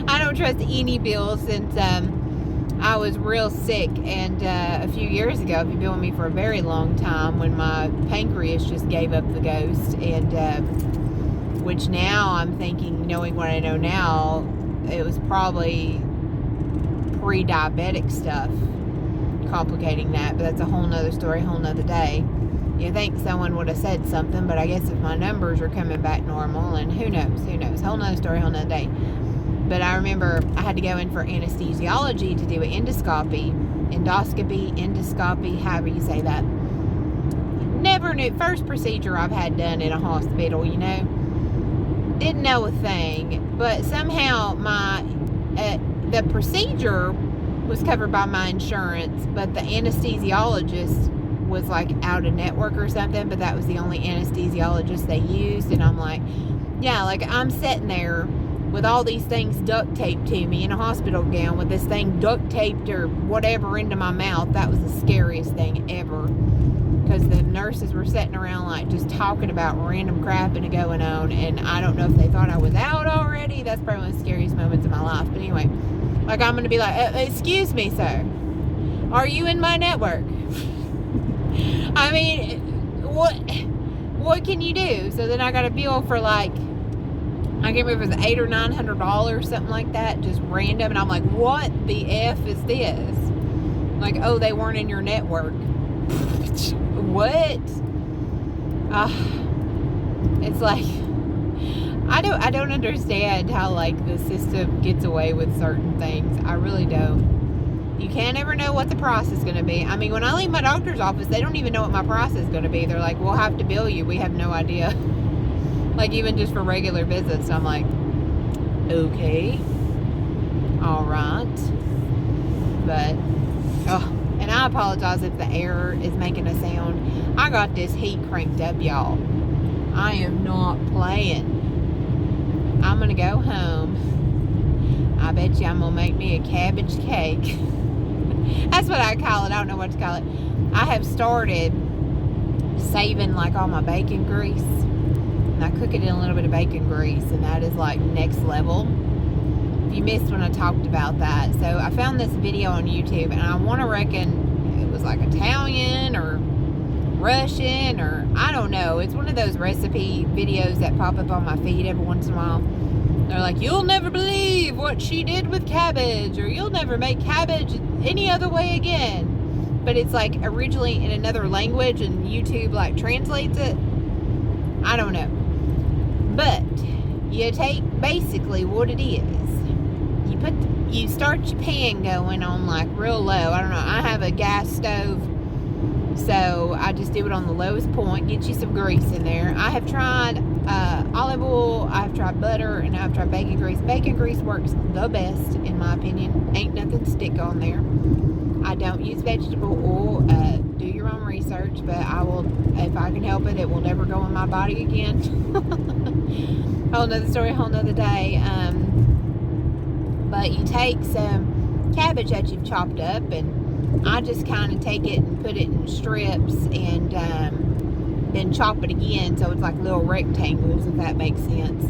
I don't trust any bill since I was real sick, and a few years ago, if you've been with me for a very long time, when my pancreas just gave up the ghost, and which now I'm thinking, knowing what I know now, it was probably pre-diabetic stuff complicating that, but that's a whole nother story, whole nother day. You think someone would have said something, but I guess if my numbers are coming back normal, and who knows, whole nother story, whole nother day. But I remember I had to go in for anesthesiology to do an endoscopy, however you say that. Never knew, first procedure I've had done in a hospital, you know. Didn't know a thing, but somehow the procedure was covered by my insurance, but the anesthesiologist was like out of network or something, but that was the only anesthesiologist they used, and I'm like, yeah, like I'm sitting there with all these things duct taped to me in a hospital gown with this thing duct taped or whatever into my mouth. That was the scariest thing ever, because the nurses were sitting around like just talking about random crap and going on, and I don't know if they thought I was out already. That's probably one of the scariest moments of my life. But anyway, like I'm gonna be like, excuse me, sir, are you in my network? I mean, what can you do? So then I got a bill for like, I can't remember if it was $800 or $900, something like that, just random. And I'm like, what the F is this? Like, oh, they weren't in your network. What? It's like, I don't understand how like the system gets away with certain things. I really don't. you can't ever know what the price is going to be. I mean, when I leave my doctor's office, they don't even know what my price is going to be. They're like, we'll have to bill you. We have no idea. Like, even just for regular visits. I'm like, okay. All right. But, oh, and I apologize if the air is making a sound. I got this heat cranked up, y'all. I am not playing. I'm going to go home. I bet you I'm going to make me a cabbage cake. That's what I call it. I don't know what to call it. I have started saving like all my bacon grease. And I cook it in a little bit of bacon grease. And that is like next level. If you missed when I talked about that. So I found this video on YouTube. And I want to reckon it was like Italian or Russian or I don't know. It's one of those recipe videos that pop up on my feed every once in a while. They're like, you'll never believe what she did with cabbage, or you'll never make cabbage any other way again. But it's like originally in another language and YouTube like translates it. I don't know. But you take basically what it is. You start your pan going on like real low. I don't know. I have a gas stove. So I just do it on the lowest point. Get you some grease in there. I have tried olive oil. I've tried butter. And I've tried bacon grease. Bacon grease works the best in my opinion. Ain't nothing stick on there. I don't use vegetable oil. Do your own research. But I will, if I can help it, it will never go in my body again. Whole nother story, whole nother day. But you take some cabbage that you've chopped up, and I just kind of take it and put it in strips and then chop it again so it's like little rectangles, if that makes sense.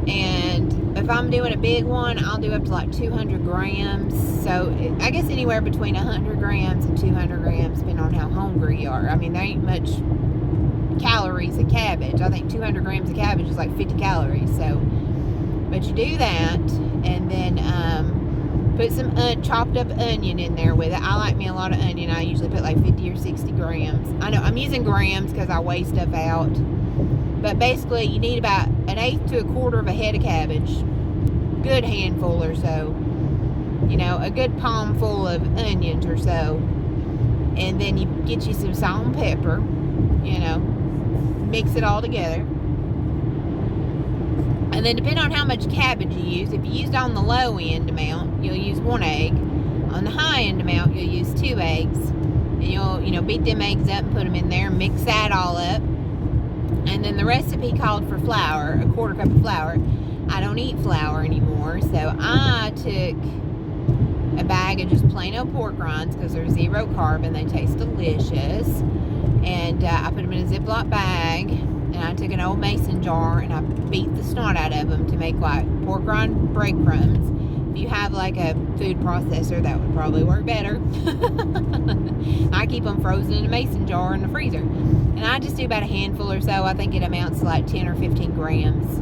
And if I'm doing a big one, I'll do up to like 200 grams. So I guess anywhere between 100 grams and 200 grams, depending on how hungry you are. I mean, there ain't much calories in cabbage. I think 200 grams of cabbage is like 50 calories. So, but you do that, and then put some chopped up onion in there with it. I like me a lot of onion. I usually put like 50 or 60 grams. I know I'm using grams because I weigh stuff out. But basically, you need about 1/8 to 1/4 of a head of cabbage. Good handful or so. You know, a good palm full of onions or so. And then you get you some salt and pepper. You know, mix it all together. And then depending on how much cabbage you use, if you used on the low end amount, you'll use 1 egg. On the high end amount, you'll use 2 eggs. And you'll, you know, beat them eggs up and put them in there, mix that all up. And then the recipe called for flour, 1/4 cup of flour. I don't eat flour anymore, so I took a bag of just plain old pork rinds because they're 0 carb and they taste delicious. And I put them in a Ziploc bag. And I took an old mason jar and I beat the snot out of them to make like pork rind breadcrumbs. If you have like a food processor, that would probably work better. I keep them frozen in a mason jar in the freezer. And I just do about a handful or so. I think it amounts to like 10 or 15 grams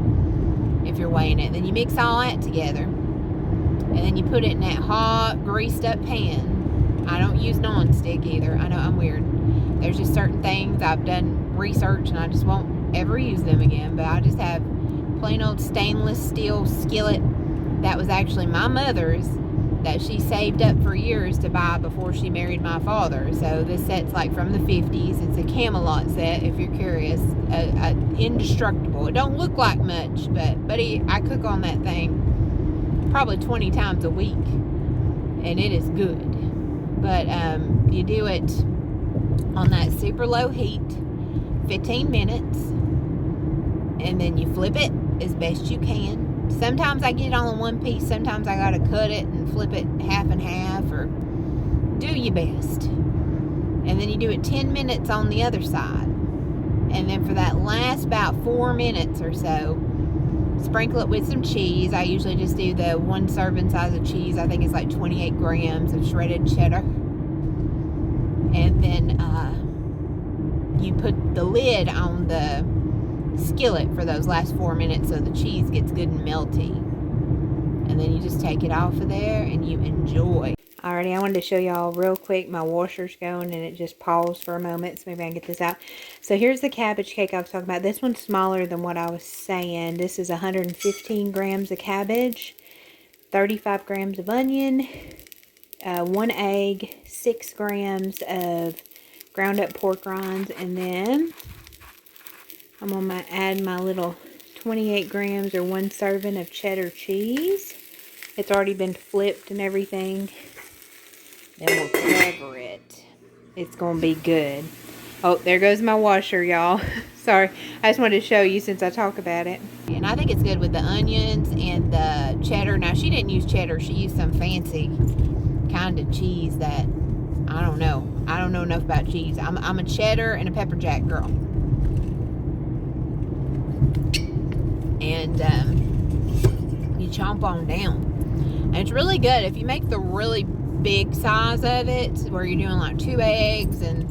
if you're weighing it. Then you mix all that together. And then you put it in that hot, greased up pan. I don't use nonstick either. I know I'm weird. There's just certain things I've done research and I just won't ever use them again. But I just have plain old stainless steel skillet that was actually my mother's, that she saved up for years to buy before she married my father. So this set's like from the 50s. It's a Camelot set, if you're curious. Indestructible. It don't look like much, but I cook on that thing probably 20 times a week, and it is good. But you do it on that super low heat, 15 minutes, and then you flip it as best you can. Sometimes I get it all in one piece. Sometimes I gotta cut it and flip it half and half, or do your best. And then you do it 10 minutes on the other side. And then for that last about 4 minutes or so, sprinkle it with some cheese. I usually just do the 1 serving size of cheese. I think it's like 28 grams of shredded cheddar. And then you put the lid on the skillet for those last 4 minutes so the cheese gets good and melty. And then you just take it off of there and you enjoy. Alrighty, I wanted to show y'all real quick. My washer's going and it just paused for a moment, so maybe I can get this out. So here's the cabbage cake I was talking about. This one's smaller than what I was saying. This is 115 grams of cabbage, 35 grams of onion, 1 egg, 6 grams of ground up pork rinds, and then I'm going to add my little 28 grams or 1 serving of cheddar cheese. It's already been flipped and everything. Then we'll cover it. It's going to be good. Oh, there goes my washer, y'all. Sorry. I just wanted to show you since I talk about it. And I think it's good with the onions and the cheddar. Now, she didn't use cheddar. She used some fancy kind of cheese that, I don't know. I don't know enough about cheese. I'm a cheddar and a pepper jack girl. And you chomp on down. And it's really good. If you make the really big size of it, where you're doing like 2 eggs and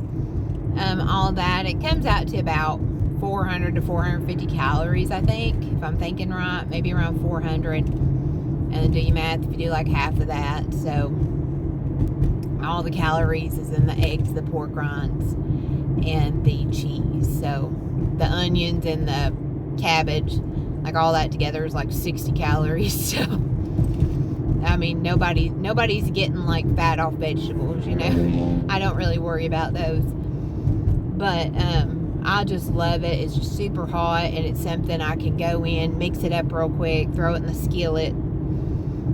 all that, it comes out to about 400 to 450 calories, I think, if I'm thinking right, maybe around 400. And then do your math if you do like half of that. So all the calories is in the eggs, the pork rinds, and the cheese. So the onions and the cabbage, like all that together is like 60 calories. So I mean, nobody's getting like fat off vegetables, you know. I don't really worry about those. But I just love it. It's just super hot, and it's something I can go in, mix it up real quick, throw it in the skillet,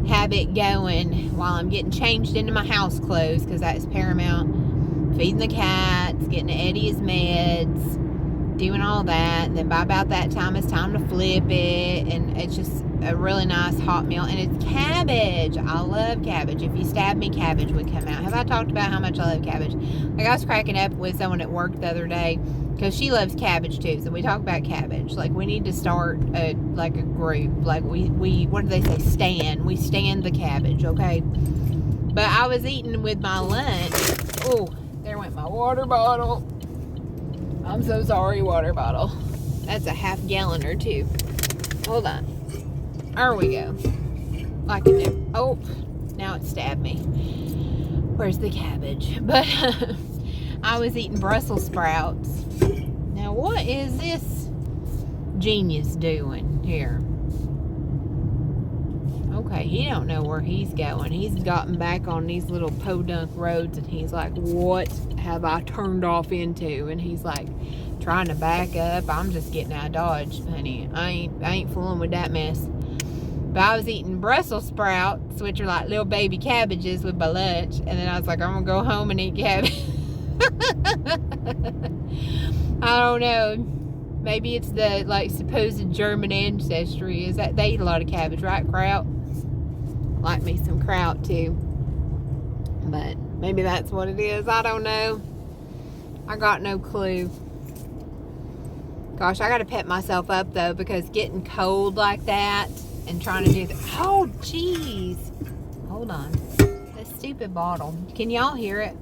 have it going while I'm getting changed into my house clothes, because that's paramount. Feeding the cats, getting Eddie his meds, doing all that. And then by about that time, it's time to flip it, and it's just a really nice hot meal. And it's cabbage. I love cabbage. If you stab me, cabbage would come out. Have I talked about how much I love cabbage? Like, I was cracking up with someone at work the other day, because she loves cabbage too. So we talk about cabbage. Like, we need to start a group. Like, we what do they say? Stand. We stand the cabbage, okay? But I was eating with my lunch. Oh, there went my water bottle. I'm so sorry, water bottle. That's a half gallon or 2. Hold on. There we go. Like it do. Oh, now it stabbed me. Where's the cabbage? But I was eating Brussels sprouts. Now, what is this genius doing here? Okay, he don't know where he's going. He's gotten back on these little podunk roads, and he's like, what have I turned off into? And he's like trying to back up. I'm just getting out of Dodge, honey. I ain't fooling with that mess. But I was eating Brussels sprouts, which are like little baby cabbages, with my lunch. And then I was like, I'm going to go home and eat cabbage. I don't know. Maybe it's the, like, supposed German ancestry. Is that they eat a lot of cabbage, right? Kraut. Like me some kraut, too. But maybe that's what it is. I don't know. I got no clue. Gosh, I got to pep myself up, though, because getting cold like that and trying to do the... Oh, jeez. Hold on. That stupid bottle. Can y'all hear it?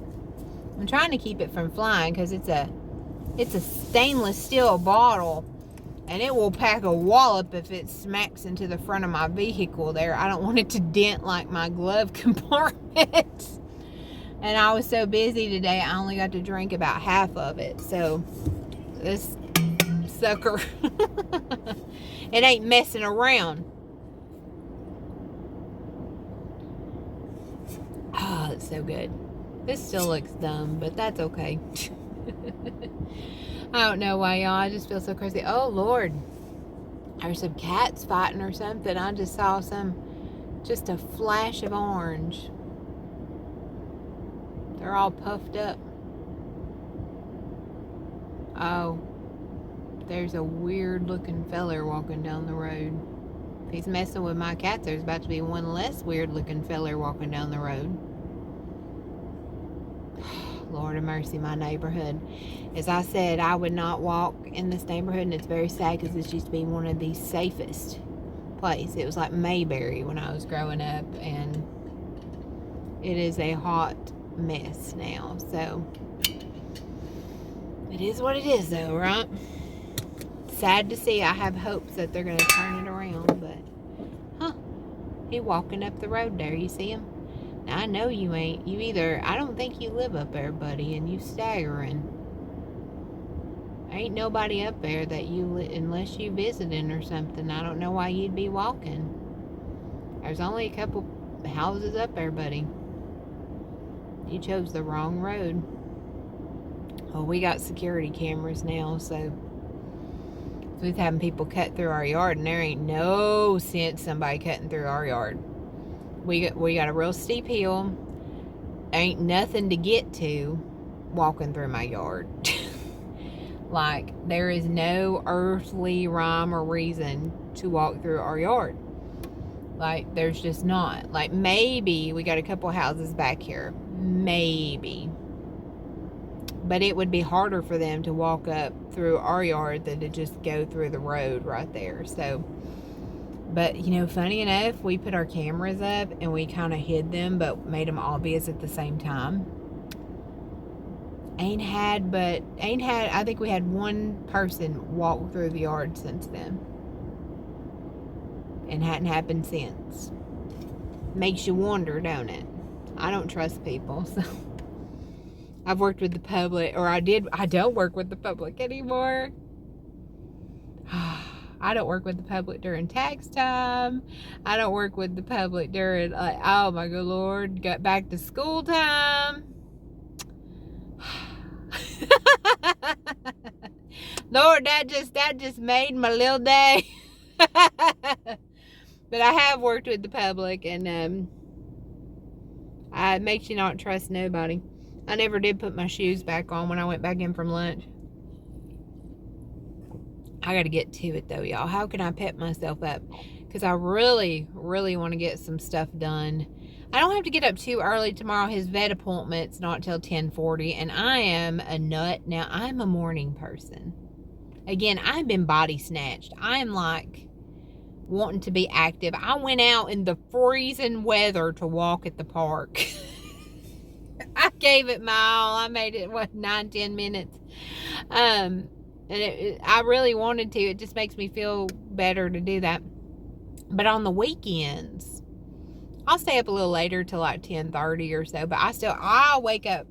I'm trying to keep it from flying, because it's a stainless steel bottle, and it will pack a wallop if it smacks into the front of my vehicle there. I don't want it to dent like my glove compartment. And I was so busy today, I only got to drink about half of it. So this sucker, it ain't messing around. Oh, it's so good. This still looks dumb, but that's okay. I don't know why, y'all. I just feel so crazy. Oh, Lord. There's some cats fighting or something. I just saw just a flash of orange. They're all puffed up. Oh. There's a weird looking feller walking down the road. If he's messing with my cats, there's about to be one less weird looking feller walking down the road. Lord have mercy, my neighborhood. As I said, I would not walk in this neighborhood, and it's very sad because this used to be one of the safest places. It was like Mayberry when I was growing up, and it is a hot mess now. So it is what it is, though, right? Sad to see. I have hopes that they're going to turn it around, but he walking up the road there. You see him? Now, I know you ain't. You either, I don't think you live up there, buddy, and you staggering. Ain't nobody up there that unless you visiting or something. I don't know why you'd be walking. There's only a couple houses up there, buddy. You chose the wrong road. Well, we got security cameras now, so we've having people cut through our yard, and there ain't no sense somebody cutting through our yard. We got a real steep hill. Ain't nothing to get to walking through my yard. Like, there is no earthly rhyme or reason to walk through our yard. Like, there's just not. Like, maybe we got a couple houses back here. Maybe. But it would be harder for them to walk up through our yard than to just go through the road right there. So, but, you know, funny enough, we put our cameras up and we kind of hid them, but made them obvious at the same time. Ain't had, I think we had one person walk through the yard since then. And hadn't happened since. Makes you wonder, don't it? I don't trust people, so. I've worked with the public, or I don't work with the public anymore. I don't work with the public during tax time. I don't work with the public during, like, oh my good Lord, got back to school time. Lord, that just made my little day. But I have worked with the public, and it makes you not trust nobody. I never did put my shoes back on when I went back in from lunch. I got to get to it, though, y'all. How can I pep myself up? Because I really, really want to get some stuff done. I don't have to get up too early tomorrow. His vet appointment's not till 10:40, and I am a nut. Now, I'm a morning person. Again, I've been body snatched. I'm like wanting to be active. I went out in the freezing weather to walk at the park. I gave it my all. I made it, 9-10 minutes. And I really wanted to. It just makes me feel better to do that. But on the weekends, I'll stay up a little later till like 10:30 or so. But I'll wake up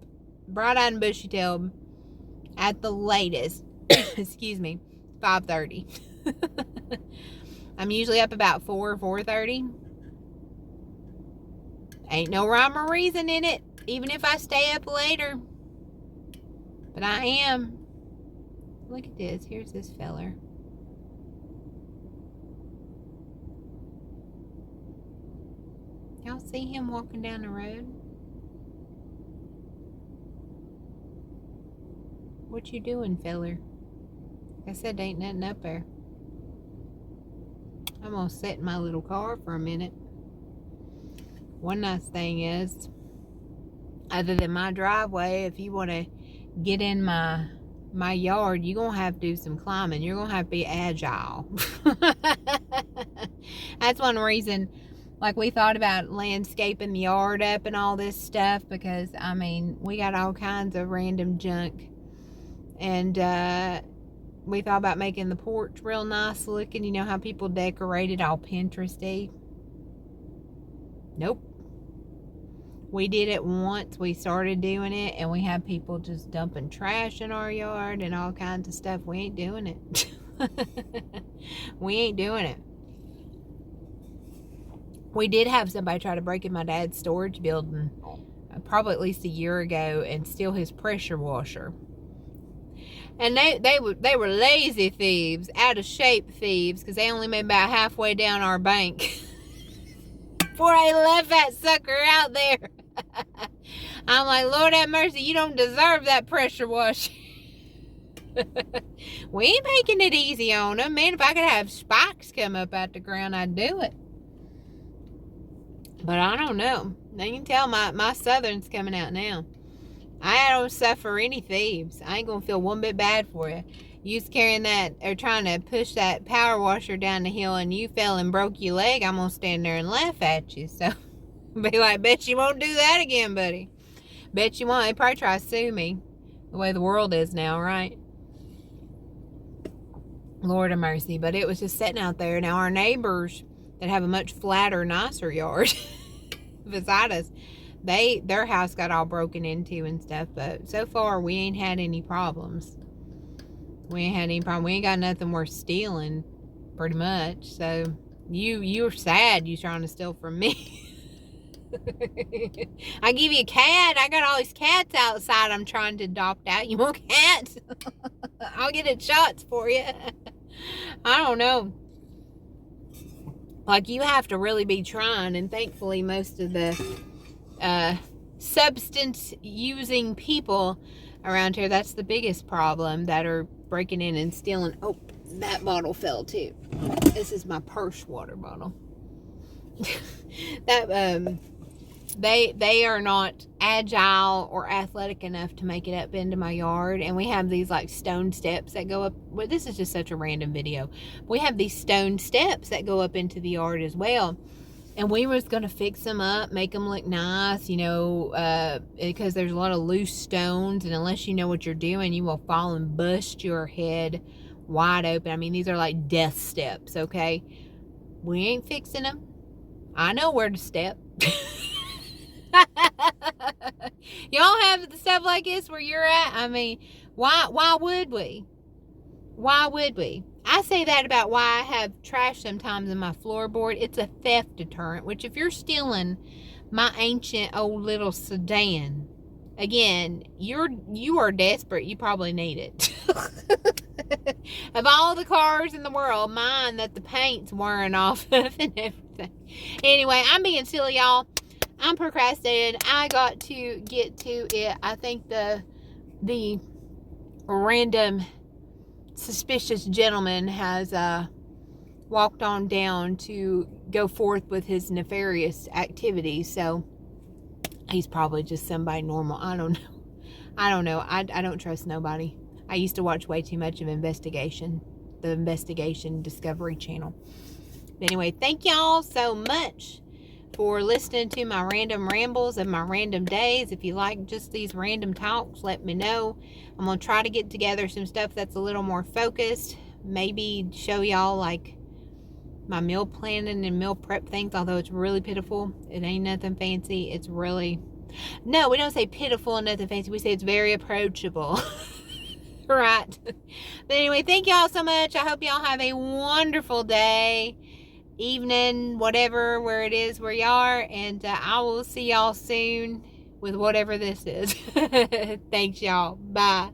bright-eyed and bushy-tailed at the latest. Excuse me, 5:30. I'm usually up about 4:30. Ain't no rhyme or reason in it, even if I stay up later. But I am. Look at this. Here's this feller. Y'all see him walking down the road? What you doing, feller? Like I said, ain't nothing up there. I'm gonna sit in my little car for a minute. One nice thing is, other than my driveway, if you want to get in my yard, you're gonna have to do some climbing. You're gonna have to be agile. That's one reason, like, we thought about landscaping the yard up and all this stuff, because I mean, we got all kinds of random junk, and we thought about making the porch real nice looking. You know how people decorate it all Pinteresty? Nope. We did it once. We started doing it, and we have people just dumping trash in our yard and all kinds of stuff. We ain't doing it. We ain't doing it. We did have somebody try to break in my dad's storage building probably at least a year ago and steal his pressure washer. And they were lazy thieves, out of shape thieves, because they only made about halfway down our bank before I left that sucker out there. I'm like, Lord have mercy, you don't deserve that pressure washer. We ain't making it easy on them, man. If I could have spikes come up out the ground, I'd do it. But I don't know. Now you can tell my southern's coming out now. I don't suffer any thieves. I ain't gonna feel one bit bad for you. You was carrying that, or trying to push that power washer down the hill, and you fell and broke your leg. I'm gonna stand there and laugh at you. So, be like, bet you won't do that again, buddy. Bet you won't. They probably try to sue me. The way the world is now, right? Lord of mercy. But it was just sitting out there. Now, our neighbors that have a much flatter, nicer yard beside us, their house got all broken into and stuff, but so far we ain't had any problems. We ain't got nothing worth stealing, pretty much. So you're sad you trying to steal from me. I give you a cat. I got all these cats outside I'm trying to adopt out. You want cats? I'll get it shots for you. I don't know. Like, you have to really be trying, and thankfully most of the substance using people around here, that's the biggest problem, that are breaking in and stealing. Oh, that bottle fell too. This is my purse water bottle. That they are not agile or athletic enough to make it up into my yard, and we have these like stone steps that go up. Well, this is just such a random video. We have these stone steps that go up into the yard as well, and we was gonna fix them up, make them look nice, you know, because there's a lot of loose stones, and unless you know what you're doing, you will fall and bust your head wide open. I mean, these are like death steps. Okay, we ain't fixing them. I know where to step. Y'all have the stuff like this where you're at? I mean, why would we? Why would we? I say that about why I have trash sometimes in my floorboard. It's a theft deterrent, which if you're stealing my ancient old little sedan, again, you are desperate. You probably need it. Of all the cars in the world, mine that the paint's wearing off of and everything. Anyway, I'm being silly, y'all. I'm procrastinating. I got to get to it. I think the random suspicious gentleman has walked on down to go forth with his nefarious activities. So he's probably just somebody normal. I don't know. I don't trust nobody. I used to watch way too much of the Investigation Discovery Channel. But anyway, thank y'all so much for listening to my random rambles and my random days. If you like just these random talks, let me know. I'm going to try to get together some stuff that's a little more focused. Maybe show y'all like my meal planning and meal prep things, although it's really pitiful. It ain't nothing fancy. It's really... No, we don't say pitiful and nothing fancy. We say it's very approachable. Right. But anyway, thank y'all so much. I hope y'all have a wonderful day, evening, whatever, where it is where you are, and I will see y'all soon with whatever this is. Thanks, y'all. Bye.